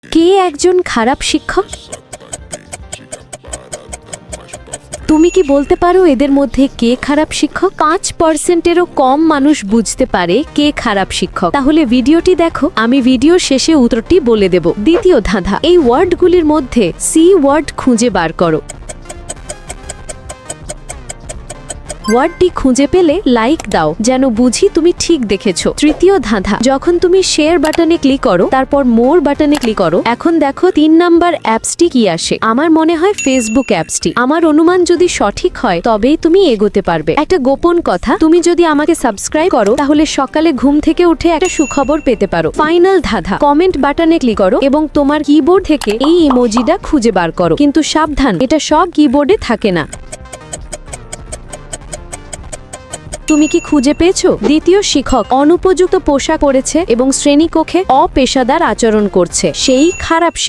কে একজন খারাপ শিক্ষক? তুমি কি বলতে পারো এদের মধ্যে কে খারাপ শিক্ষক? 5%-এরও কম মানুষ বুঝতে পারে কে খারাপ শিক্ষক। তাহলে ভিডিওটি দেখো, আমি ভিডিওর শেষে উত্তরটি বলে দেব। দ্বিতীয় ধাঁধা, এই ওয়ার্ডগুলির মধ্যে সি ওয়ার্ড খুঁজে বার করো। ওয়ার্ডটি খুঁজে পেলে লাইক দাও, যেন বুঝি তুমি ঠিক দেখেছো। তৃতীয় ধাঁধা, যখন তুমি শেয়ার বাটনে ক্লিক করো, তারপর মোর বাটনে ক্লিক করো, এখন দেখো 3 নাম্বার অ্যাপসটি কি আসে। আমার মনে হয় ফেসবুক অ্যাপসটি। আমার অনুমান যদি সঠিক হয় তবেই তুমি এগোতে পারবে। একটা গোপন কথা, তুমি যদি আমাকে সাবস্ক্রাইব করো তাহলে সকালে ঘুম থেকে উঠে একটা সুখবর পেতে পারো। ফাইনাল ধাঁধা, কমেন্ট বাটনে ক্লিক করো এবং তোমার কিবোর্ড থেকে এই ইমোজিটা খুঁজে বার করো। কিন্তু সাবধান, এটা সব কিবোর্ডে থাকে না। তুমি কি খুঁজে পেয়েছো? দ্বিতীয় শিক্ষক অনুপযুক্ত পোশাক পরেছে এবং শ্রেণীকক্ষে অপেশাদার আচরণ করছে, সেই খারাপ শিক্ষক।